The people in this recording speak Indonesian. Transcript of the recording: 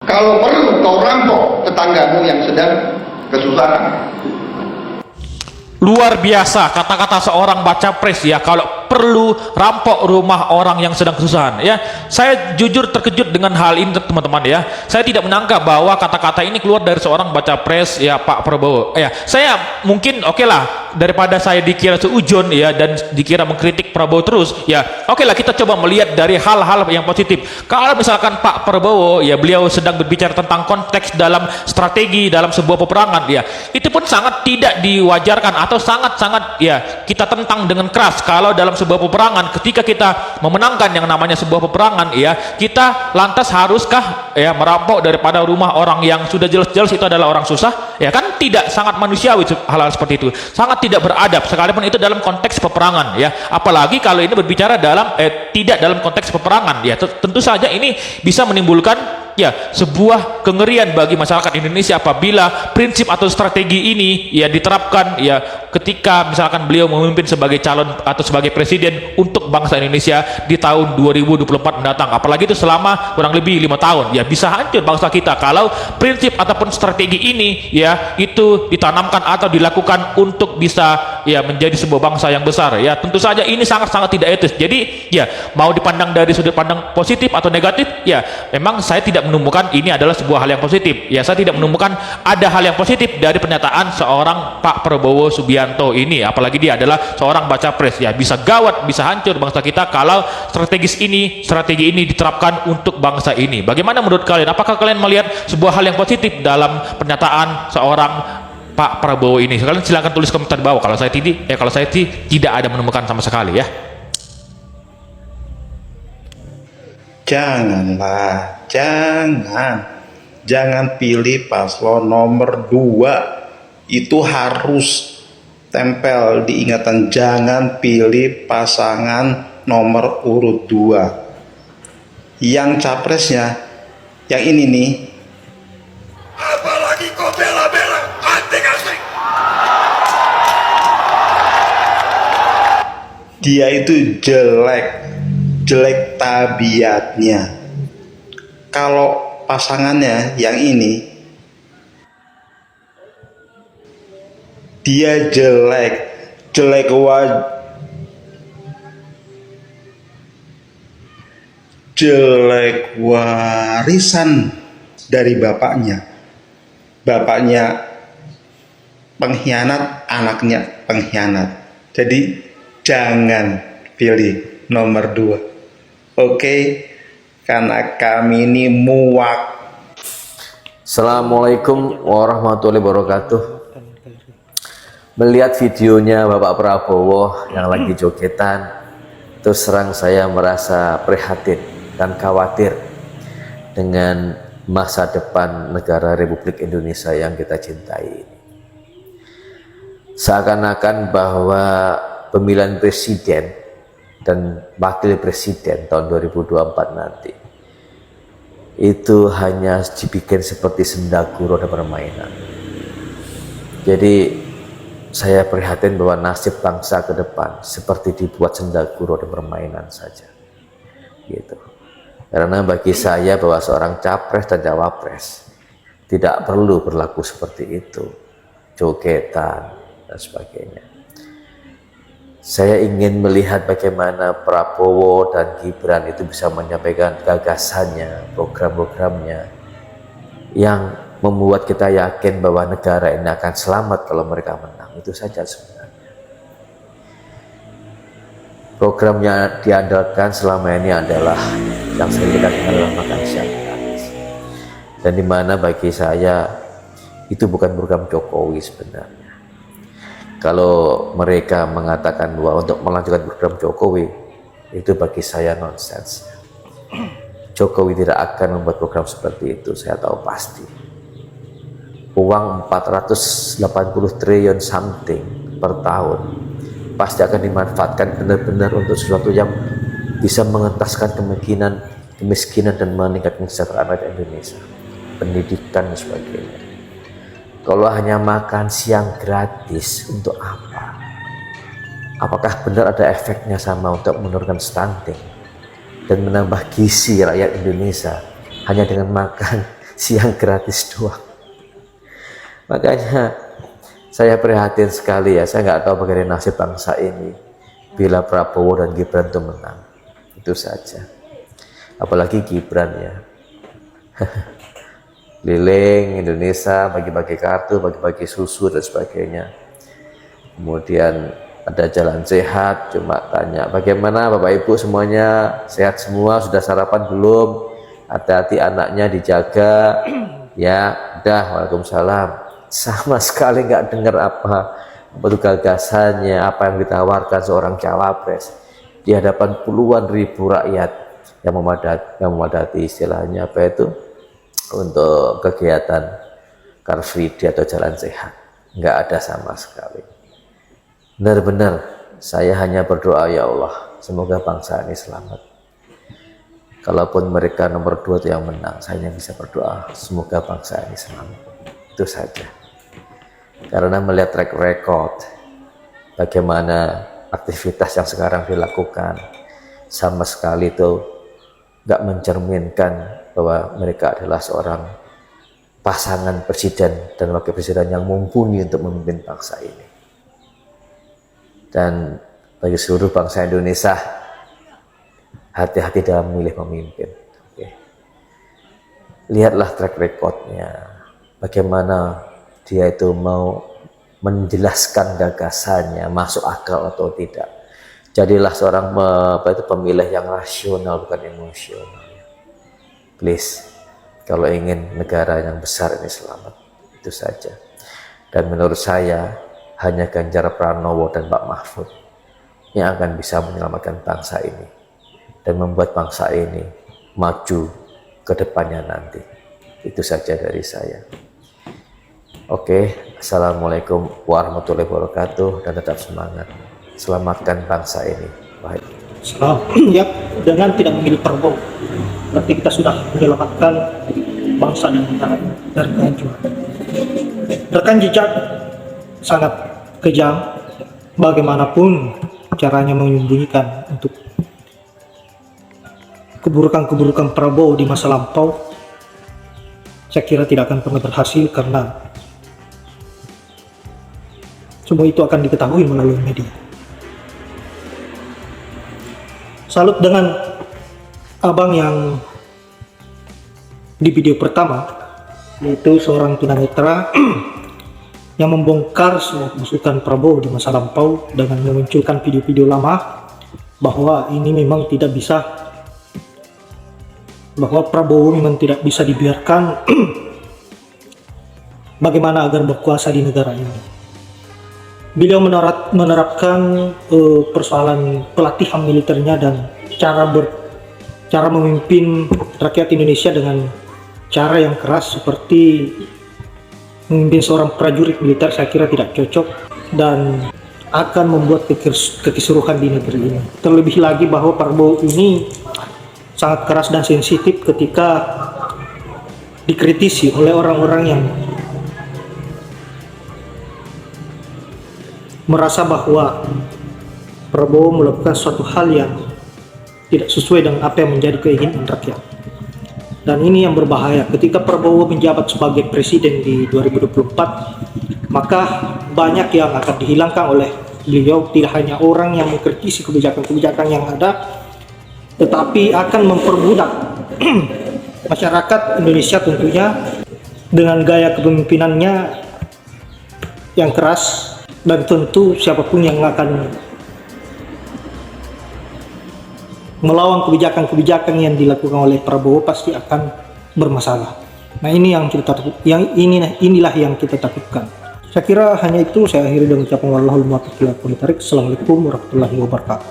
Kalau perlu kau rampok tetanggamu yang sedang kesusahan. Luar biasa kata-kata seorang baca pres ya, kalau perlu rampok rumah orang yang sedang kesusahan ya. Saya jujur terkejut dengan hal ini teman-teman ya. Saya tidak menyangka bahwa kata-kata ini keluar dari seorang baca pres ya, Pak Prabowo ya. Saya mungkin oke lah, daripada saya dikira seujon ya dan dikira mengkritik Prabowo terus ya, oke lah kita coba melihat dari hal-hal yang positif. Kalau misalkan Pak Prabowo ya, beliau sedang berbicara tentang konteks dalam strategi dalam sebuah peperangan ya, itu pun sangat tidak diwajarkan atau sangat-sangat ya kita tentang dengan keras kalau dalam sebuah peperangan, ketika kita memenangkan yang namanya sebuah peperangan ya, kita lantas haruskah ya merampok daripada rumah orang yang sudah jelas-jelas itu adalah orang susah ya, kan tidak, sangat manusiawi hal-hal seperti itu, sangat tidak beradab sekalipun itu dalam konteks peperangan ya, apalagi kalau ini berbicara dalam tidak dalam konteks peperangan ya. Tentu saja ini bisa menimbulkan ya sebuah kengerian bagi masyarakat Indonesia apabila prinsip atau strategi ini ya diterapkan ya ketika misalkan beliau memimpin sebagai calon atau sebagai presiden untuk bangsa Indonesia di tahun 2024 mendatang, apalagi itu selama kurang lebih 5 tahun ya. Bisa hancur bangsa kita kalau prinsip ataupun strategi ini ya itu ditanamkan atau dilakukan untuk bisa ya menjadi sebuah bangsa yang besar ya. Tentu saja ini sangat-sangat tidak etis. Jadi ya mau dipandang dari sudut pandang positif atau negatif ya, memang saya tidak menemukan ini adalah sebuah hal yang positif ya. Saya tidak menemukan ada hal yang positif dari pernyataan seorang Pak Prabowo Subianto ini, apalagi dia adalah seorang baca pres ya. Bisa gawat, bisa hancur bangsa kita kalau strategi ini diterapkan untuk bangsa ini. Bagaimana menurut kalian? Apakah kalian melihat sebuah hal yang positif dalam pernyataan seorang Pak Prabowo ini? Kalian silahkan tulis komentar di bawah. Kalau saya tidak ada menemukan sama sekali ya. Janganlah, jangan pilih paslon nomor 2. Itu harus tempel di ingatan, jangan pilih pasangan nomor urut 2. Yang capresnya yang ini nih, apalagi kau bela-bela anting-anting. Dia itu jelek tabiatnya. Kalau pasangannya yang ini, dia jelek warisan dari bapaknya pengkhianat, anaknya pengkhianat. Jadi jangan pilih nomor 2. Oke, karena kami ini muak. Assalamualaikum warahmatullahi wabarakatuh. Melihat videonya Bapak Prabowo yang lagi jogetan, terus terang saya merasa prihatin dan khawatir dengan masa depan negara Republik Indonesia yang kita cintai ini. Seakan-akan bahwa pemilihan presiden dan wakil presiden tahun 2024 nanti itu hanya dibikin seperti sendaguru roda permainan. Jadi saya prihatin bahwa nasib bangsa ke depan seperti dibuat sendaguru roda permainan saja gitu. Karena bagi saya bahwa seorang capres dan cawapres tidak perlu berlaku seperti itu, jogetan dan sebagainya. Saya ingin melihat bagaimana Prabowo dan Gibran itu bisa menyampaikan gagasannya, program-programnya yang membuat kita yakin bahwa negara ini akan selamat kalau mereka menang. Itu saja sebenarnya. Program yang diandalkan selama ini adalah yang saya lihat adalah makan siang gratis. Dan dimana bagi saya itu bukan program Jokowi sebenarnya. Kalau mereka mengatakan bahwa untuk melanjutkan program Jokowi, itu bagi saya nonsens. Jokowi tidak akan membuat program seperti itu, saya tahu pasti. Uang 480 triliun something per tahun pasti akan dimanfaatkan benar-benar untuk sesuatu yang bisa mengentaskan kemiskinan dan meningkatkan kesejahteraan rakyat Indonesia, pendidikan dan sebagainya. Kalau hanya makan siang gratis, untuk apa? Apakah benar ada efeknya sama untuk menurunkan stunting dan menambah gizi rakyat Indonesia hanya dengan makan siang gratis doang. Makanya saya prihatin sekali ya, saya nggak tahu bagaimana nasib bangsa ini bila Prabowo dan Gibran itu menang. Itu saja. Apalagi Gibran ya. Keliling Indonesia, bagi-bagi kartu, bagi-bagi susu dan sebagainya. Kemudian ada jalan sehat, cuma tanya bagaimana Bapak Ibu semuanya sehat semua, sudah sarapan belum, hati-hati anaknya dijaga ya. Udah, waalaikumsalam. Sama sekali nggak dengar apa itu gagasannya, apa yang ditawarkan seorang cawapres di hadapan puluhan ribu rakyat yang memadati istilahnya apa itu untuk kegiatan Car Free Day atau jalan sehat. Nggak ada sama sekali. Benar-benar saya hanya berdoa, ya Allah, semoga bangsa ini selamat. Kalaupun mereka nomor 2 itu yang menang, saya hanya bisa berdoa semoga bangsa ini selamat. Itu saja. Karena melihat track record bagaimana aktivitas yang sekarang dilakukan, sama sekali itu nggak mencerminkan bahwa mereka adalah seorang pasangan presiden dan wakil presiden yang mumpuni untuk memimpin bangsa ini. Dan bagi seluruh bangsa Indonesia, hati-hati dalam memilih pemimpin. Oke. Lihatlah track recordnya, bagaimana dia itu mau menjelaskan gagasannya, masuk akal atau tidak. Jadilah seorang pemilih yang rasional, bukan emosional. Please, kalau ingin negara yang besar ini selamat, itu saja. Dan menurut saya, hanya Ganjar Pranowo dan Pak Mahfud yang akan bisa menyelamatkan bangsa ini dan membuat bangsa ini maju ke depannya nanti. Itu saja dari saya. Oke, Assalamualaikum warahmatullahi wabarakatuh, dan tetap semangat. Selamatkan bangsa ini. Baik. Ya, dengan tidak memilih Prabowo, berarti kita sudah menyelamatkan bangsa dan negara dari kehancuran. Rekam jejak sangat kejam, bagaimanapun caranya menyembunyikan untuk keburukan-keburukan Prabowo di masa lampau. Saya kira tidak akan pernah berhasil karena semua itu akan diketahui melalui media. Salut dengan abang yang di video pertama, yaitu seorang tunanetra yang membongkar semua kebusukan Prabowo di masa lampau dengan memunculkan video-video lama bahwa ini memang tidak bisa, bahwa Prabowo memang tidak bisa dibiarkan bagaimana agar berkuasa di negara ini. Beliau menerapkan persoalan pelatihan militernya dan cara memimpin rakyat Indonesia dengan cara yang keras seperti memimpin seorang prajurit militer. Saya kira tidak cocok dan akan membuat kekisruhan di negeri ini. Terlebih lagi bahwa Prabowo ini sangat keras dan sensitif ketika dikritisi oleh orang-orang yang merasa bahwa Prabowo melakukan suatu hal yang tidak sesuai dengan apa yang menjadi keinginan rakyat. Dan ini yang berbahaya. Ketika Prabowo menjabat sebagai presiden di 2024, maka banyak yang akan dihilangkan oleh beliau. Tidak hanya orang yang mengkritisi kebijakan-kebijakan yang ada, tetapi akan memperbudak masyarakat Indonesia tentunya dengan gaya kepemimpinannya yang keras. Dan tentu siapapun yang akan melawan kebijakan-kebijakan yang dilakukan oleh Prabowo pasti akan bermasalah. Nah, ini yang kita inilah yang kita takutkan. Saya kira hanya itu. Saya akhiri dengan ucapan wallahul muwaffiq ila aqwamit thoriq. Assalamualaikum warahmatullahi wabarakatuh.